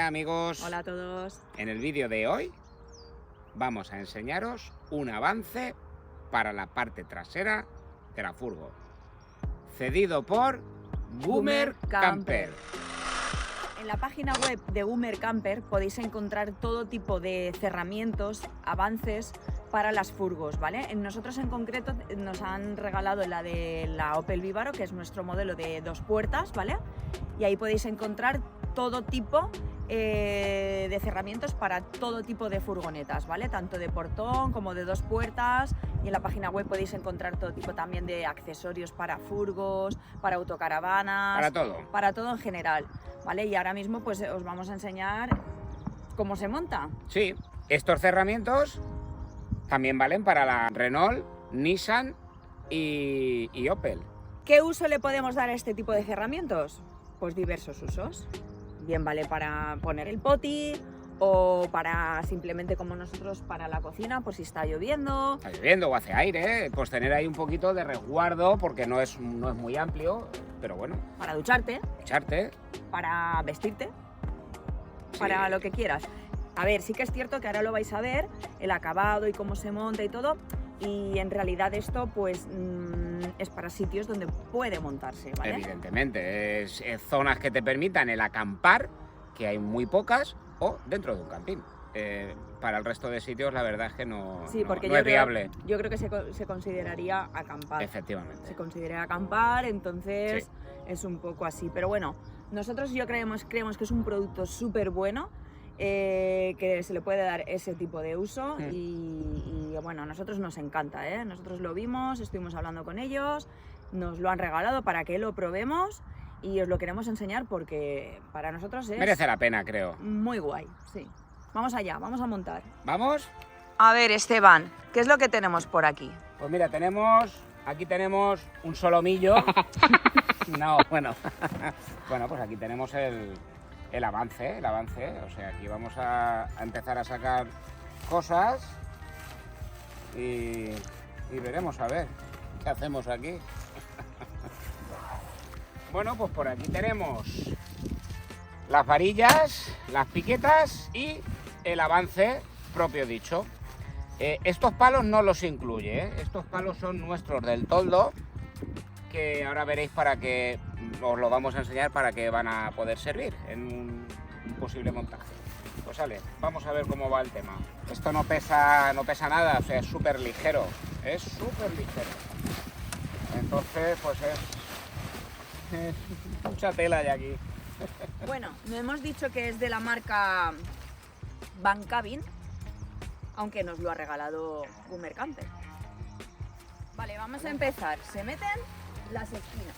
Sonia, amigos. Hola a todos. En el vídeo de hoy vamos a enseñaros un avance para la parte trasera de la furgo, cedido por Gumer Camper. En la página web de Gumer Camper podéis encontrar todo tipo de cerramientos, avances para las furgos, ¿vale? Nosotros en concreto nos han regalado la de la Opel Vivaro, que es nuestro modelo de 2 puertas, ¿vale? Y ahí podéis encontrar todo tipo de cerramientos para todo tipo de furgonetas, ¿vale? Tanto de portón como de 2 puertas, y en la página web podéis encontrar todo tipo también de accesorios para furgos, para autocaravanas, para todo en general, ¿vale? Y ahora mismo pues os vamos a enseñar cómo se monta. Sí, estos cerramientos también valen para la Renault, Nissan y Opel. ¿Qué uso le podemos dar a este tipo de cerramientos? Pues diversos usos. Bien vale para poner el poti o para simplemente como nosotros para la cocina, por si está lloviendo. Está lloviendo o hace aire, pues tener ahí un poquito de resguardo porque no es muy amplio, pero bueno. Para ducharte. Para vestirte. Sí. Para lo que quieras. A ver, sí que es cierto que ahora lo vais a ver, el acabado y cómo se monta y todo, y en realidad esto pues es para sitios donde puede montarse, ¿vale? Evidentemente, es zonas que te permitan el acampar, que hay muy pocas, o dentro de un camping. Para el resto de sitios la verdad es que no es viable. Yo creo que se consideraría acampar. Efectivamente. Se considera acampar, entonces sí. Es un poco así. Pero bueno, nosotros creemos que es un producto súper bueno, que se le puede dar ese tipo de uso y bueno, a nosotros nos encanta, ¿eh? Nosotros lo vimos, estuvimos hablando con ellos, nos lo han regalado para que lo probemos y os lo queremos enseñar porque para nosotros merece la pena, creo. Muy guay, sí. Vamos allá, vamos a montar. ¿Vamos? A ver, Esteban, ¿qué es lo que tenemos por aquí? Pues mira, aquí tenemos un solomillo. No, bueno. Bueno, pues aquí tenemos el avance, o sea, aquí vamos a empezar a sacar cosas y veremos a ver qué hacemos aquí. Bueno, pues por aquí tenemos las varillas, las piquetas y el avance propio dicho. Estos palos no los incluye, ¿eh? Estos palos son nuestros del toldo, que ahora veréis para que os lo vamos a enseñar para que van a poder servir en un posible montaje. Pues sale, vamos a ver cómo va el tema. Esto no pesa nada, o sea, es súper ligero, Entonces, pues es mucha tela ya aquí. Bueno, no hemos dicho que es de la marca Van Cabin, aunque nos lo ha regalado Gumer Camper. Vale, vamos a empezar. Se meten las esquinas.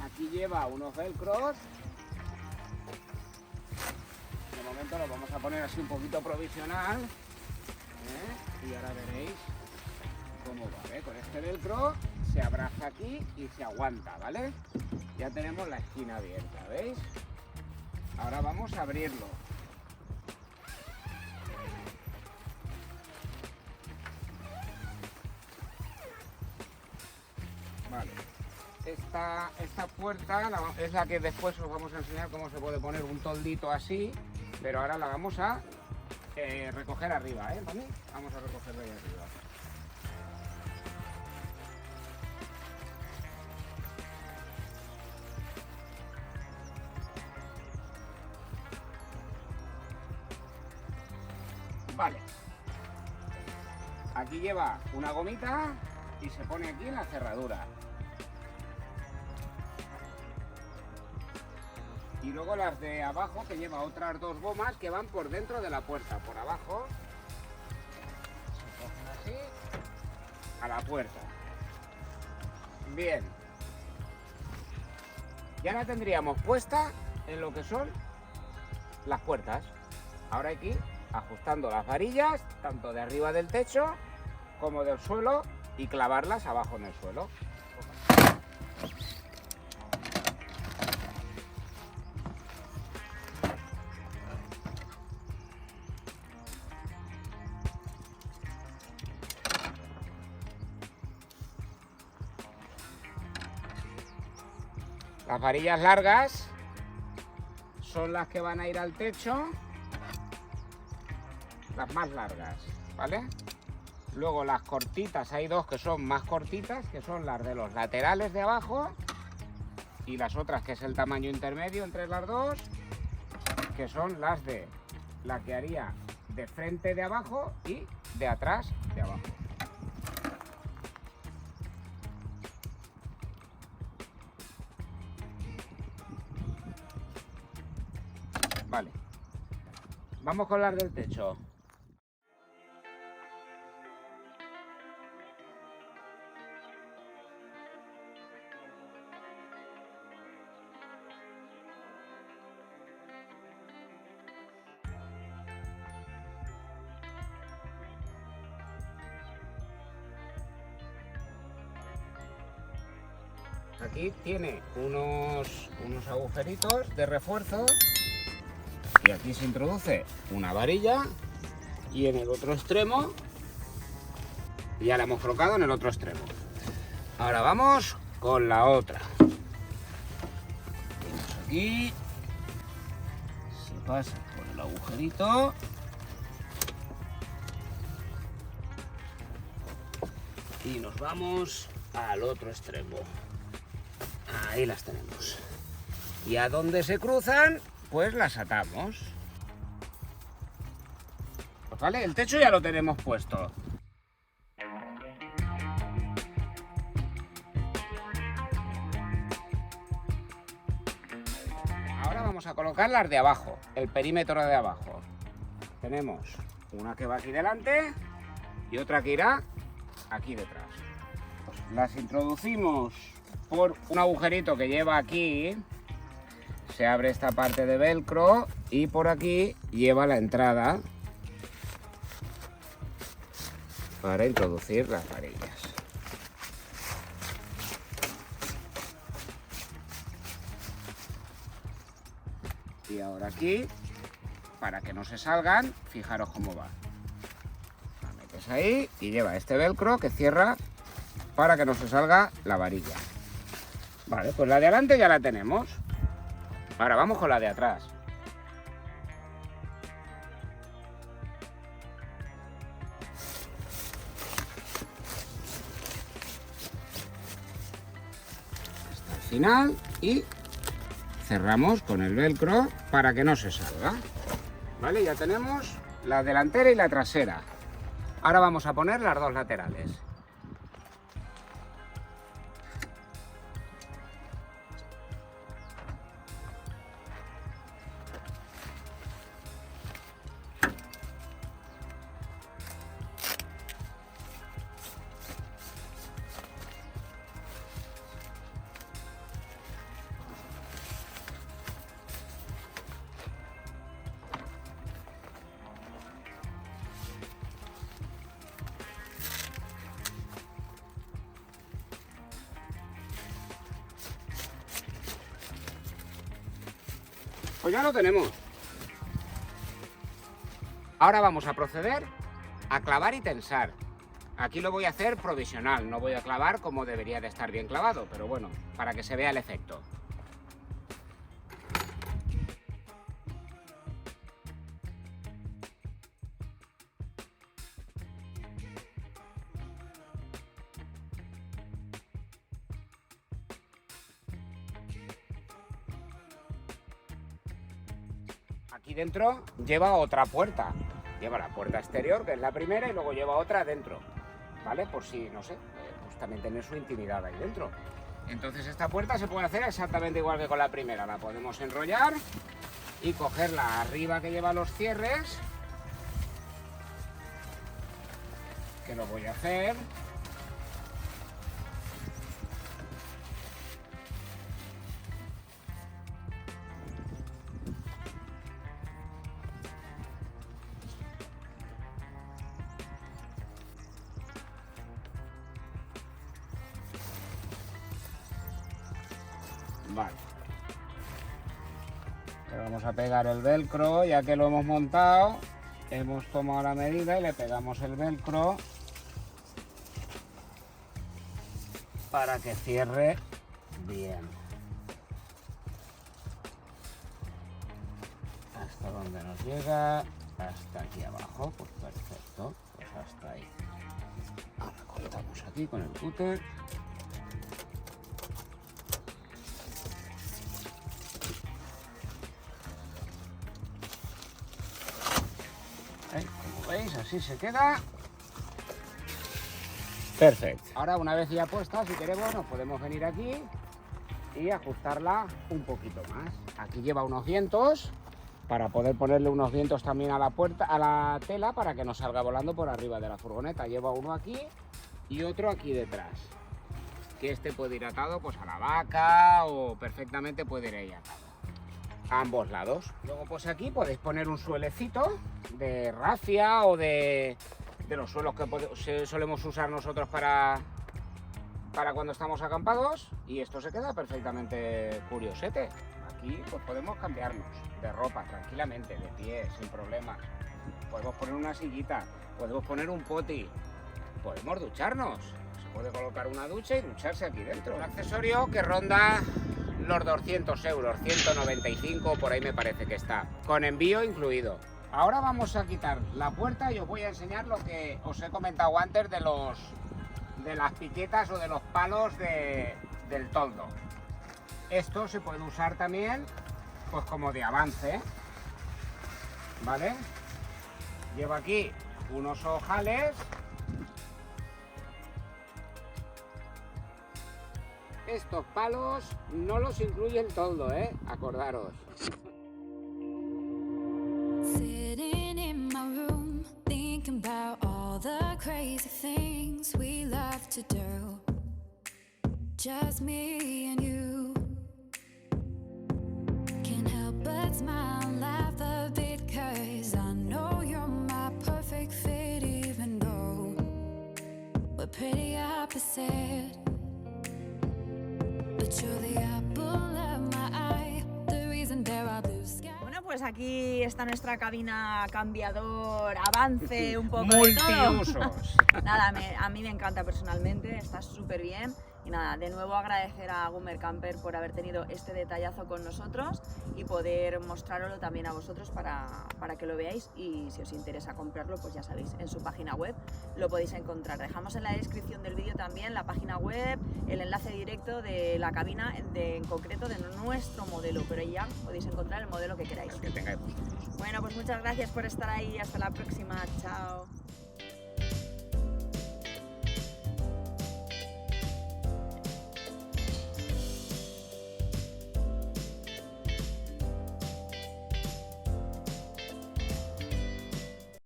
Aquí lleva unos velcros. De momento los vamos a poner así un poquito provisional. Y ahora veréis cómo va. Con este velcro se abraza aquí y se aguanta, ¿vale? Ya tenemos la esquina abierta, ¿veis? Ahora vamos a abrirlo. Vale. Esta puerta es la que después os vamos a enseñar cómo se puede poner un toldito así, pero ahora la vamos a recoger arriba, ¿eh? ¿Vale? Vamos a recoger de ahí arriba. Vale. Aquí lleva una gomita y se pone aquí en la cerradura. Y luego las de abajo, que lleva otras 2 gomas que van por dentro de la puerta, por abajo. Se cogen así a la puerta. Bien. Ya la tendríamos puesta en lo que son las puertas. Ahora hay que ir ajustando las varillas, tanto de arriba del techo como del suelo, y clavarlas abajo en el suelo. Las varillas largas son las que van a ir al techo, las más largas, ¿vale? Luego las cortitas, hay dos que son más cortitas, que son las de los laterales de abajo, y las otras, que es el tamaño intermedio entre las dos, que son las de la que haría de frente de abajo y de atrás de abajo. Vale, vamos con las del techo. Aquí tiene unos agujeritos de refuerzo y aquí se introduce una varilla y en el otro extremo ya la hemos colocado en el otro extremo. Ahora vamos con la otra. Tenemos aquí, se pasa por el agujerito y nos vamos al otro extremo. Ahí las tenemos. Y a donde se cruzan, pues las atamos. Pues vale, el techo ya lo tenemos puesto. Ahora vamos a colocar las de abajo, el perímetro de abajo. Tenemos una que va aquí delante y otra que irá aquí detrás. Las introducimos por un agujerito que lleva aquí, se abre esta parte de velcro y por aquí lleva la entrada para introducir las varillas. Y ahora aquí, para que no se salgan, fijaros cómo va. La metes ahí y lleva este velcro que cierra para que no se salga la varilla. Vale, pues la de adelante ya la tenemos. Ahora vamos con la de atrás. Hasta el final y cerramos con el velcro para que no se salga. Vale, ya tenemos la delantera y la trasera. Ahora vamos a poner las dos laterales. Pues ya lo tenemos. Ahora vamos a proceder a clavar y tensar. Aquí lo voy a hacer provisional, no voy a clavar como debería de estar bien clavado, pero bueno, para que se vea el efecto. Aquí dentro lleva otra puerta. Lleva la puerta exterior, que es la primera, y luego lleva otra dentro, ¿vale? Por si, no sé, pues también tener su intimidad ahí dentro. Entonces esta puerta se puede hacer exactamente igual que con la primera. La podemos enrollar y cogerla arriba que lleva los cierres, que lo voy a hacer. Vale. Le vamos a pegar el velcro, ya que lo hemos montado, hemos tomado la medida y le pegamos el velcro para que cierre bien. ¿Hasta dónde nos llega? Hasta aquí abajo, pues perfecto, pues hasta ahí. Ahora cortamos aquí con el cúter. Ahí, como veis, así se queda. Perfecto. Ahora, una vez ya puesta, si queremos, nos podemos venir aquí y ajustarla un poquito más. Aquí lleva unos vientos, para poder ponerle unos vientos también a la puerta, a la tela, para que no salga volando por arriba de la furgoneta. Lleva uno aquí y otro aquí detrás. Que este puede ir atado pues a la vaca o perfectamente puede ir ahí atado a ambos lados. Luego pues aquí podéis poner un suelecito de rafia o de los suelos que solemos usar nosotros para cuando estamos acampados, y esto se queda perfectamente curiosete. Aquí pues podemos cambiarnos de ropa tranquilamente, de pie, sin problemas. Podemos poner una sillita, podemos poner un poti, podemos ducharnos. Se puede colocar una ducha y ducharse aquí dentro. Un accesorio que ronda los 200 euros, 195 por ahí me parece que está, con envío incluido. Ahora vamos a quitar la puerta y os voy a enseñar lo que os he comentado antes de las piquetas o de los palos del toldo. Esto se puede usar también pues como de avance, ¿vale? Llevo aquí unos ojales. Estos palos no los incluye el toldo, acordaros. Sitting in my room, thinking about all the crazy things we love to do. Just me and you. Can't help but smile and laugh a bit, 'cause I know you're my perfect fit, even though we're pretty opposite. But you're the apple of my eye, the reason there are blue skies. Bueno, pues aquí está nuestra cabina cambiador, avance, un poco de Multiusos. todo. Nada, a mí me encanta personalmente, está súper bien. Y nada, de nuevo agradecer a Gumer Camper por haber tenido este detallazo con nosotros y poder mostraroslo también a vosotros para que lo veáis, y si os interesa comprarlo, pues ya sabéis, en su página web lo podéis encontrar. Dejamos en la descripción del vídeo también la página web, el enlace directo de la cabina en concreto de nuestro modelo, pero ya podéis encontrar el modelo que queráis. El que tengáis vosotros. Bueno, pues muchas gracias por estar ahí, hasta la próxima, chao.